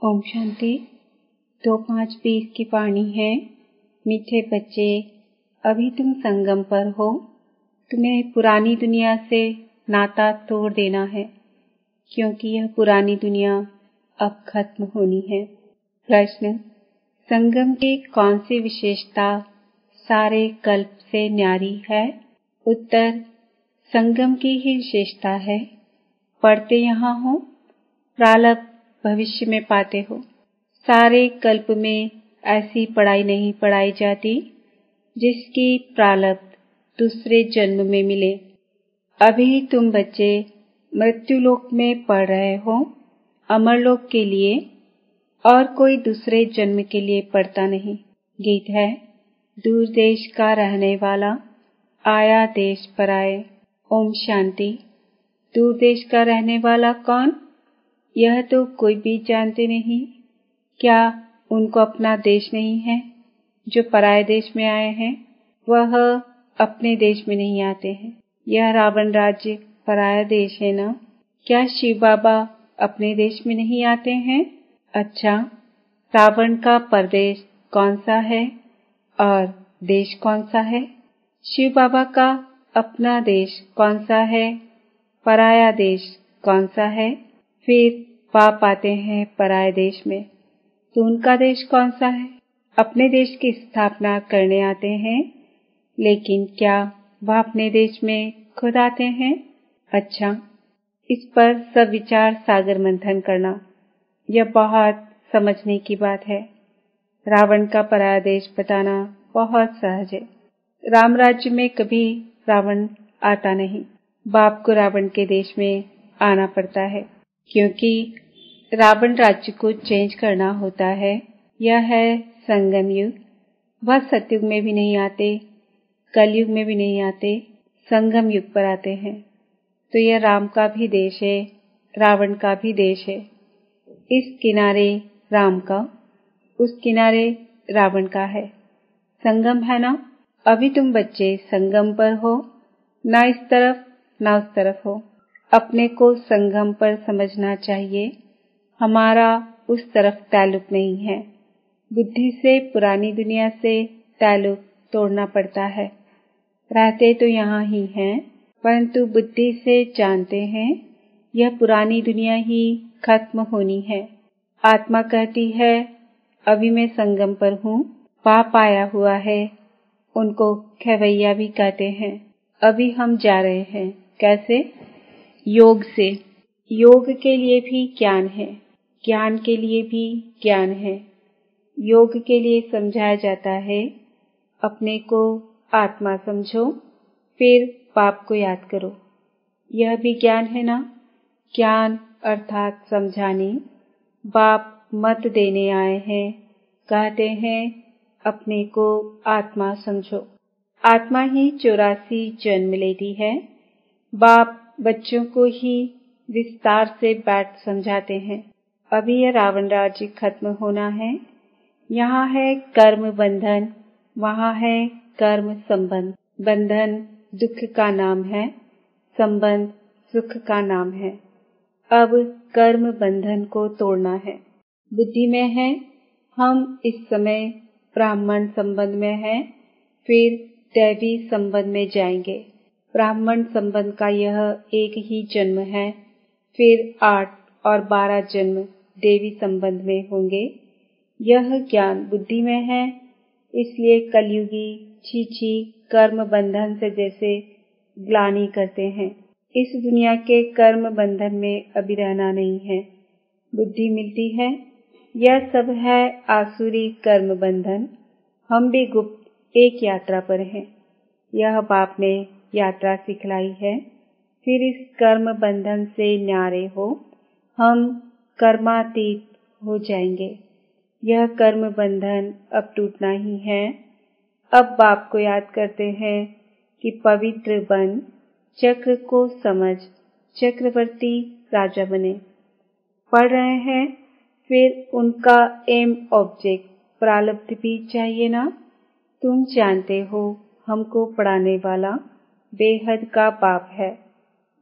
ओम शांति। 2-5-20 की वाणी है। मीठे बच्चे, अभी तुम संगम पर हो। तुम्हें पुरानी दुनिया से नाता तोड़ देना है, क्योंकि यह पुरानी दुनिया अब खत्म होनी है। प्रश्न: संगम की कौन सी विशेषता सारे कल्प से न्यारी है? उत्तर: संगम की ही विशेषता है। पढ़ते यहाँ हो, प्रारब्ध भविष्य में पाते हो। सारे कल्प में ऐसी पढ़ाई नहीं पढ़ाई जाती जिसकी प्रारब्ध दूसरे जन्म में मिले। अभी तुम बच्चे मृत्युलोक में पढ़ रहे हो, अमरलोक के लिए, और कोई दूसरे जन्म के लिए पढ़ता नहीं। गीत है: दूर देश का रहने वाला आया देश पर आए। ओम शांति। दूर देश का रहने वाला कौन? यह तो कोई भी जानते नहीं। क्या उनको अपना देश नहीं है? जो पराये देश में आए हैं वह अपने देश में नहीं आते हैं। यह रावण राज्य पराया देश है ना? क्या शिव बाबा अपने देश में नहीं आते हैं? अच्छा, रावण का परदेश कौन सा है और देश कौन सा है? शिव बाबा का अपना देश कौन सा है? पराया देश कौन सा है? फिर पाप आते हैं पराये देश में, तो उनका देश कौन सा है? अपने देश की स्थापना करने आते हैं, लेकिन क्या वह अपने देश में खुद आते हैं? अच्छा, इस पर सब विचार सागर मंथन करना, यह बहुत समझने की बात है। रावण का पराया देश बताना बहुत सहज है। राम राज्य में कभी रावण आता नहीं। बाप को रावण के देश में आना पड़ता है, क्योंकि रावण राज्य को चेंज करना होता है। यह है संगम युग। वह सतयुग में भी नहीं आते, कलयुग में भी नहीं आते, संगम युग पर आते हैं। तो यह राम का भी देश है, रावण का भी देश है। इस किनारे राम का, उस किनारे रावण का है। संगम है ना? अभी तुम बच्चे संगम पर हो, ना इस तरफ ना उस तरफ हो। अपने को संगम पर समझना चाहिए। हमारा उस तरफ ताल्लुक नहीं है। बुद्धि से पुरानी दुनिया से ताल्लुक तोड़ना पड़ता है। रहते तो यहाँ ही हैं, परंतु बुद्धि से जानते हैं यह पुरानी दुनिया ही खत्म होनी है। आत्मा कहती है, अभी मैं संगम पर हूँ, पाप आया हुआ है। उनको खेवैया भी कहते हैं। अभी हम जा रहे हैं। कैसे? योग से। योग के लिए भी ज्ञान है, ज्ञान के लिए भी ज्ञान है। योग के लिए समझाया जाता है, अपने को आत्मा समझो, फिर पाप को याद करो। यह भी ज्ञान है ना? ज्ञान अर्थात समझाने। बाप मत देने आए हैं, कहते हैं अपने को आत्मा समझो। आत्मा ही 84 जन्म लेती है। बाप बच्चों को ही विस्तार से बैठ समझाते हैं। अभी यह रावण राज्य खत्म होना है। यहाँ है कर्म बंधन, वहाँ है कर्म संबंध। बंधन दुख का नाम है, संबंध सुख का नाम है। अब कर्म बंधन को तोड़ना है। बुद्धि में है, हम इस समय ब्राह्मण संबंध में हैं, फिर दैवी संबंध में जाएंगे। ब्राह्मण संबंध का यह एक ही जन्म है, फिर 8 और 12 जन्म देवी संबंध में होंगे। यह ज्ञान बुद्धि में है, इसलिए कलयुगी छी कर्म बंधन से जैसे ग्लानि करते हैं। इस दुनिया के कर्म बंधन में अभी रहना नहीं है। बुद्धि मिलती है। यह सब है आसुरी कर्म बंधन। हम भी गुप्त एक यात्रा पर हैं। यह बाप ने यात्रा सिखलाई है। फिर इस कर्म बंधन से न्यारे हो, हम कर्मातीत हो जाएंगे। यह कर्म बंधन अब टूटना ही है। अब बाप को याद करते हैं कि पवित्र बन, चक्र को समझ, चक्रवर्ती राजा बने। पढ़ रहे हैं, फिर उनका एम ऑब्जेक्ट प्रारब्ध भी चाहिए ना? तुम जानते हो, हमको पढ़ाने वाला बेहद का बाप है।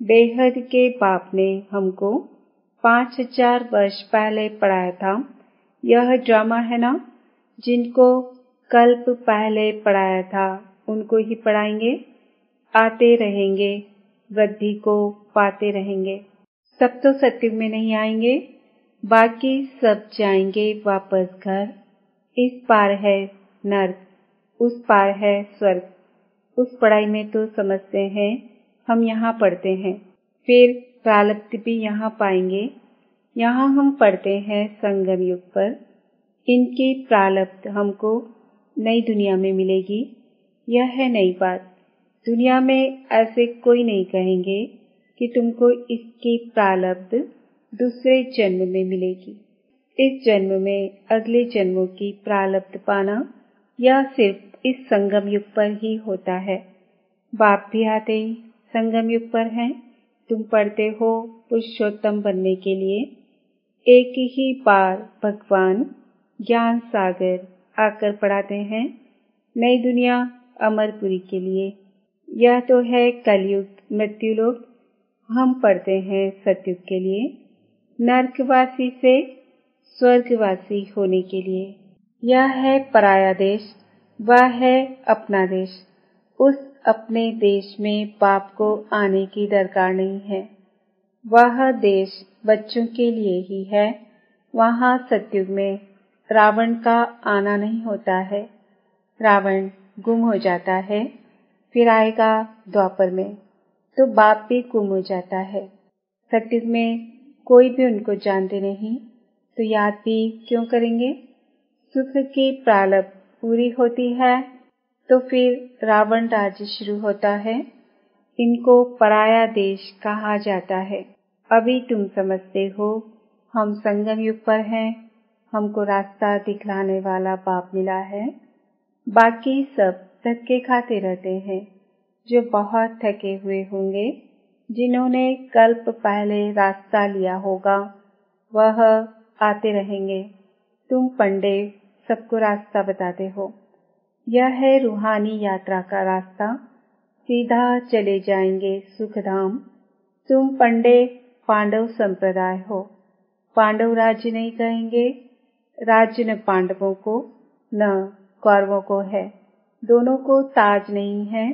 बेहद के बाप ने हमको 5000 वर्ष पहले पढ़ाया था। यह ड्रामा है ना, जिनको कल्प पहले पढ़ाया था उनको ही पढ़ाएंगे। आते रहेंगे, वृद्धि को पाते रहेंगे। सब तो सत्युग में नहीं आएंगे, बाकी सब जाएंगे वापस घर। इस पार है नर्क, उस पार है स्वर्ग। उस पढ़ाई में तो समझते हैं, हम यहाँ पढ़ते हैं, फिर प्रारब्ध भी यहाँ पाएंगे। यहाँ हम पढ़ते हैं संगम युग पर। इनकी प्रारब्ध हमको नई दुनिया में मिलेगी। यह है नई बात। दुनिया में ऐसे कोई नहीं कहेंगे कि तुमको इसकी प्रारब्ध दूसरे जन्म में मिलेगी। इस जन्म में अगले जन्मों की प्रारब्ध पाना यह सिर्फ इस संगम युग पर ही होता है। बाप भी आते ही संगम युग पर हैं। तुम पढ़ते हो पुरुषोत्तम बनने के लिए। एक ही बार भगवान ज्ञान सागर आकर पढ़ाते हैं नई दुनिया अमरपुरी के लिए। यह तो है कलयुग मृत्युलोक। हम पढ़ते हैं सतयुग के लिए, नरकवासी से स्वर्गवासी होने के लिए। यह है पराया देश, वह है अपना देश। उस अपने देश में बाप को आने की दरकार नहीं है। वह देश बच्चों के लिए ही है। वहाँ सतयुग में रावण का आना नहीं होता है। रावण गुम हो जाता है, फिर आएगा द्वापर में तो बाप भी गुम हो जाता है। सतयुग में कोई भी उनको जानते नहीं, तो याद भी क्यों करेंगे। सुख की प्रारब्ध पूरी होती है तो फिर रावण राज्य शुरू होता है। इनको पराया देश कहा जाता है। अभी तुम समझते हो हम संगम युग पर हैं, हमको रास्ता दिखलाने वाला बाप मिला है। बाकी सब धक्के खाते रहते हैं। जो बहुत थके हुए होंगे, जिन्होंने कल्प पहले रास्ता लिया होगा, वह आते रहेंगे। तुम पंडे सबको रास्ता बताते हो। यह है रूहानी यात्रा का रास्ता। सीधा चले जाएंगे सुखधाम। तुम पंडे पांडव संप्रदाय हो। पांडव राज्य नहीं कहेंगे। राज्य न पांडवों को न कौरवों को है। दोनों को ताज नहीं है।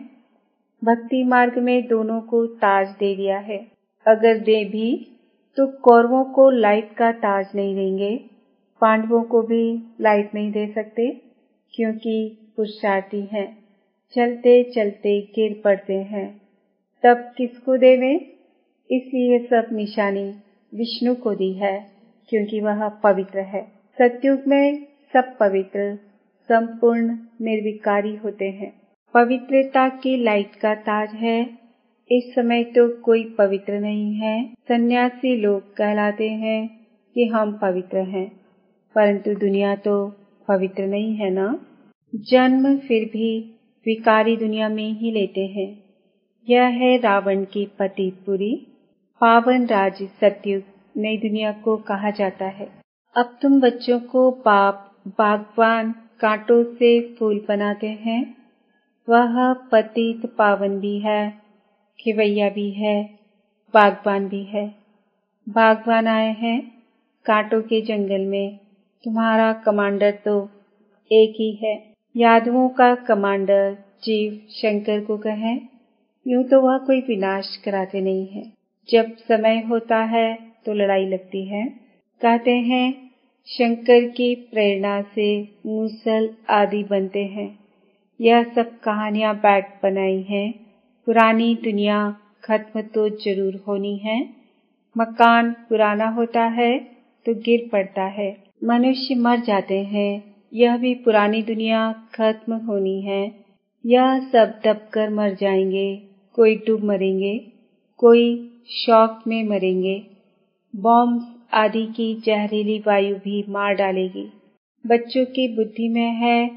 भक्ति मार्ग में दोनों को ताज दे दिया है। अगर दे भी तो कौरवों को लाइट का ताज नहीं देंगे। पांडवों को भी लाइट नहीं दे सकते, क्योंकि पुरुषार्थी हैं। चलते चलते गिर पड़ते हैं, तब किसको देवें। इसलिए सब निशानी विष्णु को दी है, क्योंकि वह पवित्र है। सतयुग में सब पवित्र संपूर्ण निर्विकारी होते हैं। पवित्रता की लाइट का ताज है। इस समय तो कोई पवित्र नहीं है। सन्यासी लोग कहलाते हैं कि हम पवित्र हैं, परंतु दुनिया तो पवित्र नहीं है ना। जन्म फिर भी विकारी दुनिया में ही लेते हैं। यह है रावण की पतितपुरी। पावन राज्य सतयुग नई दुनिया को कहा जाता है। अब तुम बच्चों को बाप बागवान कांटों से फूल बनाते हैं। वह पतित पावन भी है, खिवैया भी है, बागवान भी है। बागवान आए हैं कांटों के जंगल में। तुम्हारा कमांडर तो एक ही है। यादवों का कमांडर जीव शंकर को कहें, यूं तो वह कोई विनाश कराते नहीं है। जब समय होता है तो लड़ाई लगती है। कहते हैं शंकर की प्रेरणा से मूसल आदि बनते हैं। यह सब कहानियां बैठ बनाई हैं। पुरानी दुनिया खत्म तो जरूर होनी है। मकान पुराना होता है तो गिर पड़ता है। मनुष्य मर जाते हैं। यह भी पुरानी दुनिया खत्म होनी है। यह सब दबकर मर जाएंगे। कोई डूब मरेंगे, कोई शॉक में मरेंगे। बॉम्ब आदि की जहरीली वायु भी मार डालेगी। बच्चों की बुद्धि में है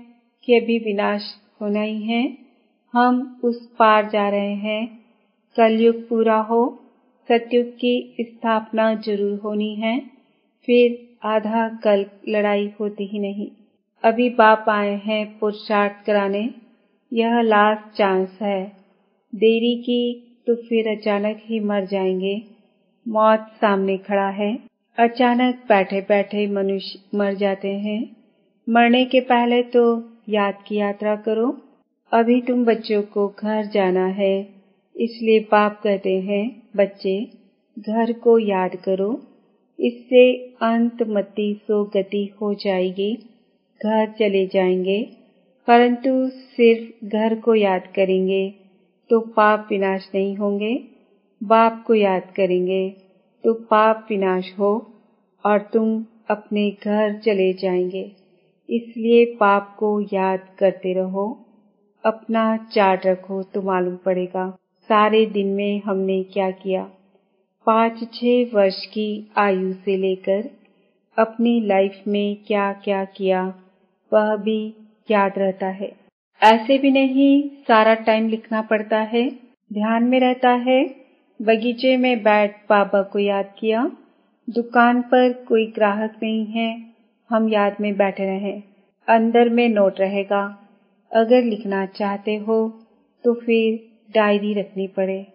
कि अभी विनाश होना ही है। हम उस पार जा रहे हैं। कलयुग पूरा हो, सतयुग की स्थापना जरूर होनी है। फिर आधा कल्प लड़ाई होती ही नहीं। अभी बाप आए हैं पुरुषार्थ कराने। यह लास्ट चांस है। देरी की तो फिर अचानक ही मर जाएंगे। मौत सामने खड़ा है। अचानक बैठे बैठे मनुष्य मर जाते हैं। मरने के पहले तो याद की यात्रा करो। अभी तुम बच्चों को घर जाना है, इसलिए बाप कहते हैं बच्चे घर को याद करो, इससे अंतमति सो गति हो जाएगी, घर चले जाएंगे। परंतु सिर्फ घर को याद करेंगे तो पाप विनाश नहीं होंगे, बाप को याद करेंगे तो पाप विनाश हो और तुम अपने घर चले जाएंगे। इसलिए पाप को याद करते रहो, अपना चार्ट रखो तो मालूम पड़ेगा सारे दिन में हमने क्या किया। 5-6 वर्ष की आयु से लेकर अपनी लाइफ में क्या क्या किया वह भी याद रहता है। ऐसे भी नहीं सारा टाइम लिखना पड़ता है, ध्यान में रहता है। बगीचे में बैठ बाबा को याद किया, दुकान पर कोई ग्राहक नहीं है, हम याद में बैठे रहे, अंदर में नोट रहेगा। अगर लिखना चाहते हो तो फिर डायरी रखनी पड़े।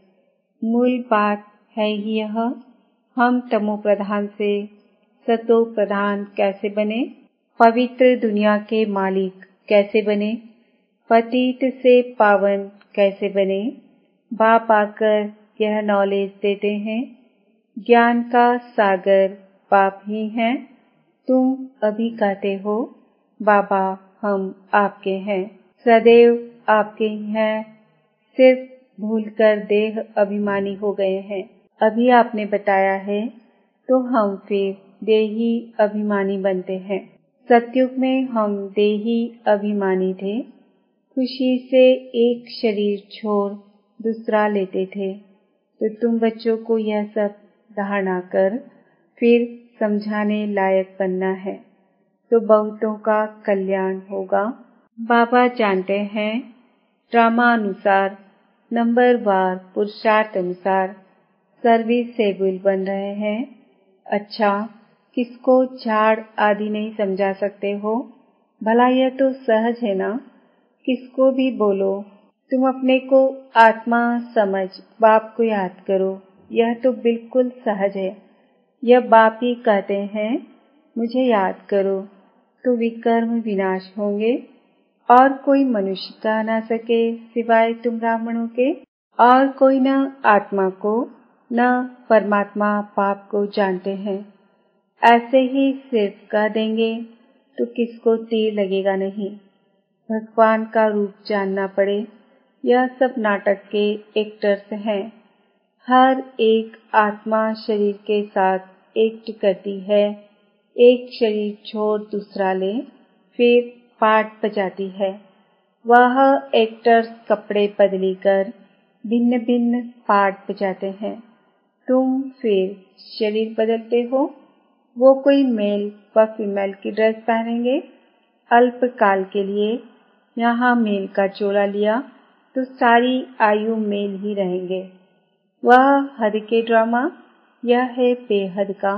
मूल बात है ही यह, हम तमो प्रधान से सतो प्रधान कैसे बने, पवित्र दुनिया के मालिक कैसे बने, पतित से पावन कैसे बने। बाप आकर यह नॉलेज देते हैं, ज्ञान का सागर बाप ही हैं। तुम अभी कहते हो बाबा हम आपके हैं, सदैव आपके ही हैं, सिर्फ भूलकर देह अभिमानी हो गए हैं। अभी आपने बताया है तो हम फिर देही अभिमानी बनते हैं। सतयुग में हम देही अभिमानी थे, खुशी से एक शरीर छोड़ दूसरा लेते थे। तो तुम बच्चों को यह सब धारणा कर फिर समझाने लायक बनना है तो बहुतों का कल्याण होगा। बाबा जानते हैं ड्रामा अनुसार नंबर वार पुरुषार्थ अनुसार सर्विसेबल बन रहे हैं। अच्छा, किसको झाड़ आदि नहीं समझा सकते हो? भला यह तो सहज है ना, किसको भी बोलो तुम अपने को आत्मा समझ बाप को याद करो, यह तो बिल्कुल सहज है। यह बाप ही कहते हैं मुझे याद करो तो विकर्म विनाश होंगे और कोई मनुष्य कह ना सके सिवाय तुम ब्राह्मणों के, और कोई न आत्मा को न परमात्मा बाप को जानते हैं। ऐसे ही सिर्फ कह देंगे तो किसको तीर लगेगा नहीं। भगवान का रूप जानना पड़े। यह सब नाटक के एक्टर्स हैं। हर एक आत्मा शरीर के साथ एक्ट करती है, एक शरीर छोड़ दूसरा ले फिर पार्ट बजाती है। वह एक्टर्स कपड़े बदली कर भिन्न भिन्न पार्ट बजाते हैं। तुम फिर शरीर बदलते हो। वो कोई मेल व फीमेल की ड्रेस पहनेंगे, अल्पकाल के लिए यहाँ मेल का चोला लिया तो सारी आयु मेल ही रहेंगे। वह हद के ड्रामा, यह है बेहद का।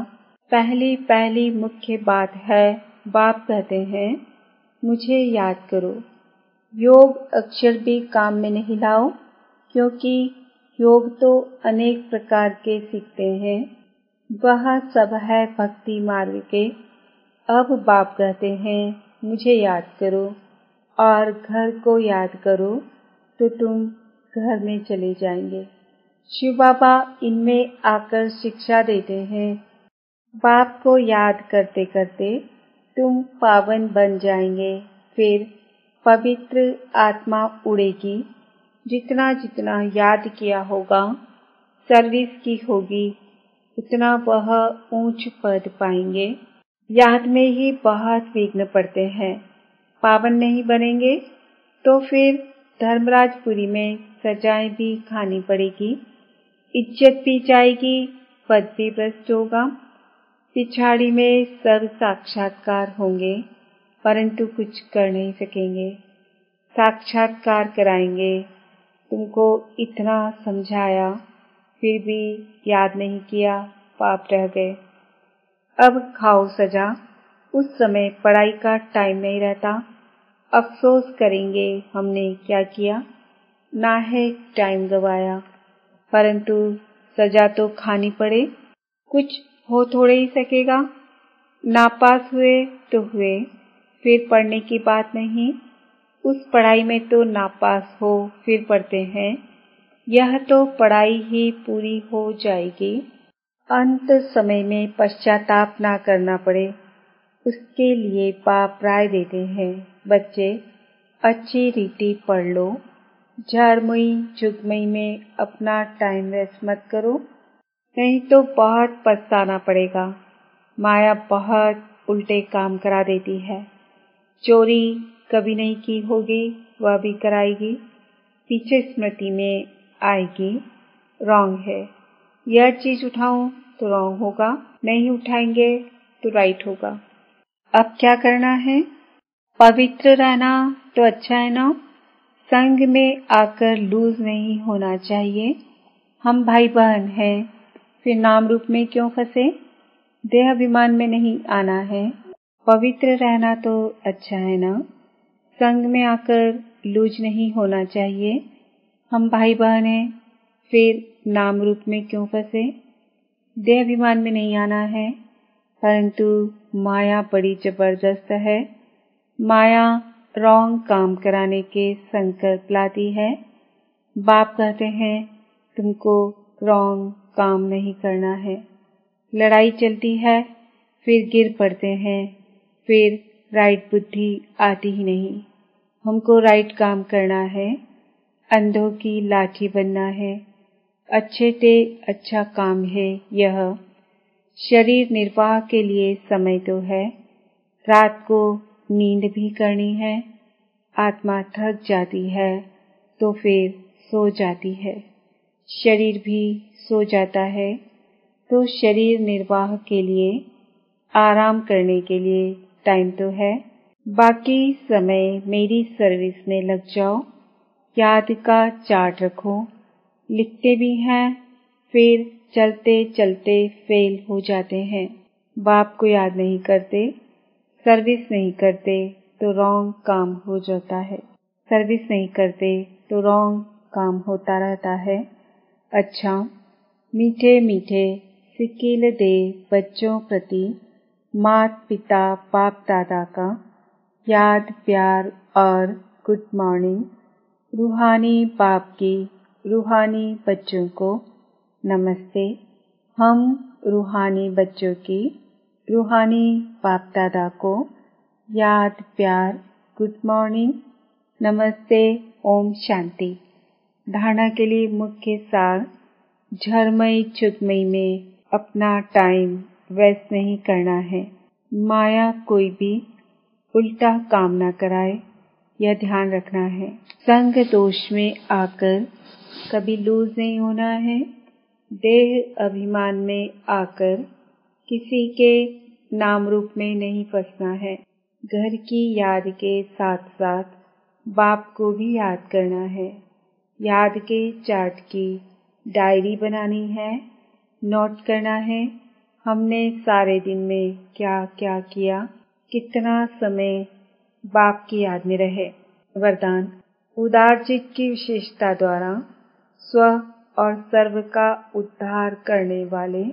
पहली मुख्य बात है बाप कहते हैं मुझे याद करो। योग अक्षर भी काम में नहीं लाओ, क्योंकि योग तो अनेक प्रकार के सीखते हैं, वह सब है भक्ति मार्ग के। अब बाप कहते हैं मुझे याद करो और घर को याद करो तो तुम घर में चले जाएंगे। शिव बाबा इनमें आकर शिक्षा देते हैं, बाप को याद करते करते तुम पावन बन जाएंगे, फिर पवित्र आत्मा उड़ेगी। जितना जितना याद किया होगा, सर्विस की होगी, उतना वह ऊंच पद पाएंगे। याद में ही बहुत विघ्न पड़ते हैं। पावन नहीं बनेंगे तो फिर धर्मराजपुरी में सजाएं भी खानी पड़ेगी, इज्जत भी जाएगी, पद भी भ्रष्ट होगा। पिछाड़ी में सब साक्षात्कार होंगे परंतु कुछ कर नहीं सकेंगे। साक्षात्कार कराएंगे, तुमको इतना समझाया फिर भी याद नहीं किया, पाप रह गए। अब खाओ सजा। उस समय पढ़ाई का टाइम नहीं रहता, अफसोस करेंगे हमने क्या किया, ना है टाइम गवाया। परंतु सजा तो खानी पड़े, कुछ हो थोड़े ही सकेगा। नापास हुए तो हुए, फिर पढ़ने की बात नहीं। उस पढ़ाई में तो नापास हो फिर पढ़ते हैं, यह तो पढ़ाई ही पूरी हो जाएगी। अंत समय में पश्चाताप ना करना पड़े, उसके लिए बाप राय देते हैं, बच्चे अच्छी रीति पढ़ लो, झारमुई झुगमुई में अपना टाइम वेस्ट मत करो, नहीं तो बहुत पछताना पड़ेगा। माया बहुत उल्टे काम करा देती है। चोरी कभी नहीं की होगी, वह भी कराएगी, पीछे स्मृति में आएगी। रॉन्ग है, यह चीज उठाऊं तो रॉन्ग होगा, नहीं उठाएंगे तो राइट होगा। अब क्या करना है? पवित्र रहना तो अच्छा है ना। संग में आकर लूज नहीं होना चाहिए। हम भाई बहन हैं, फिर नाम रूप में क्यों फंसे? देह अभिमान में नहीं आना है। पवित्र रहना तो अच्छा है ना। संग में आकर लूज नहीं होना चाहिए। हम भाई बहन हैं, फिर नाम रूप में क्यों फंसे? देह अभिमान में नहीं आना है। परंतु माया बड़ी जबरदस्त है। माया रॉन्ग काम कराने के संकल्प लाती है। बाप कहते हैं तुमको रॉन्ग काम नहीं करना है। लड़ाई चलती है, फिर गिर पड़ते हैं, फिर राइट बुद्धि आती ही नहीं। हमको राइट काम करना है, अंधों की लाठी बनना है। अच्छे से अच्छा काम है यह। शरीर निर्वाह के लिए समय तो है, रात को नींद भी करनी है। आत्मा थक जाती है तो फिर सो जाती है, शरीर भी सो जाता है, तो शरीर निर्वाह के लिए, आराम करने के लिए टाइम तो है। बाकी समय मेरी सर्विस में लग जाओ। याद का चार्ट रखो। लिखते भी हैं, फिर चलते चलते फेल हो जाते हैं। बाप को याद नहीं करते, सर्विस नहीं करते तो रॉन्ग काम हो जाता है। सर्विस नहीं करते तो रॉन्ग काम होता रहता है। अच्छा, मीठे मीठे सिक्किल दे बच्चों प्रति माता पिता बाप दादा का याद प्यार और गुड मॉर्निंग। रूहानी बाप की रूहानी बच्चों को नमस्ते। हम रूहानी बच्चों की रूहानी बाप दादा को याद प्यार गुड मॉर्निंग, नमस्ते, ओम शांति। धारणा के लिए मुख्य सार: झरमई छुगमई में अपना टाइम वेस्ट नहीं करना है। माया कोई भी उल्टा काम न कराए, यह ध्यान रखना है। संग दोष में आकर कभी लूज नहीं होना है। देह अभिमान में आकर किसी के नाम रूप में नहीं फंसना है। घर की याद के साथ साथ बाप को भी याद करना है। याद के चार्ट की डायरी बनानी है, नोट करना है हमने सारे दिन में क्या क्या किया, कितना समय बाप की याद में रहे। वरदान: उदार चित्त की विशेषता द्वारा स्व और सर्व का उद्धार करने वाले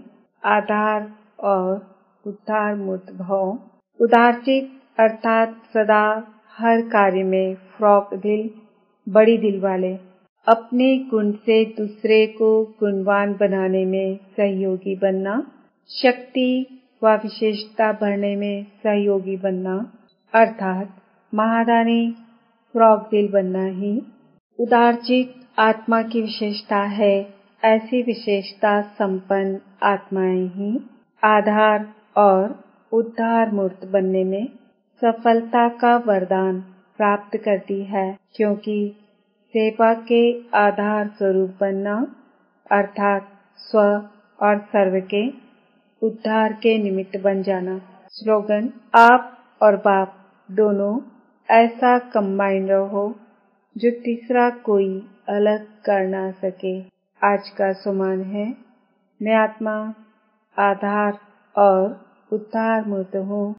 आधार और उद्धार मूर्त भव। उदार चित्त अर्थात सदा हर कार्य में फ्रॉक दिल, बड़ी दिल वाले, अपने गुण से दूसरे को गुणवान बनाने में सहयोगी बनना, शक्ति व विशेषता बढ़ने में सहयोगी बनना, अर्थात महादानी फ्रॉक दिल बनना ही उदारचित आत्मा की विशेषता है। ऐसी विशेषता संपन्न आत्माएं ही आधार और उद्धार मूर्त बनने में सफलता का वरदान प्राप्त करती है, क्योंकि सेवा के आधार स्वरूप बनना अर्थात स्व और सर्व के उद्धार के निमित्त बन जाना। स्लोगन: आप और बाप दोनों ऐसा कंबाइन रहो जो तीसरा कोई अलग कर ना सके। आज का सुमान है: मैं आत्मा, आधार और उद्धार मूर्त हूँ।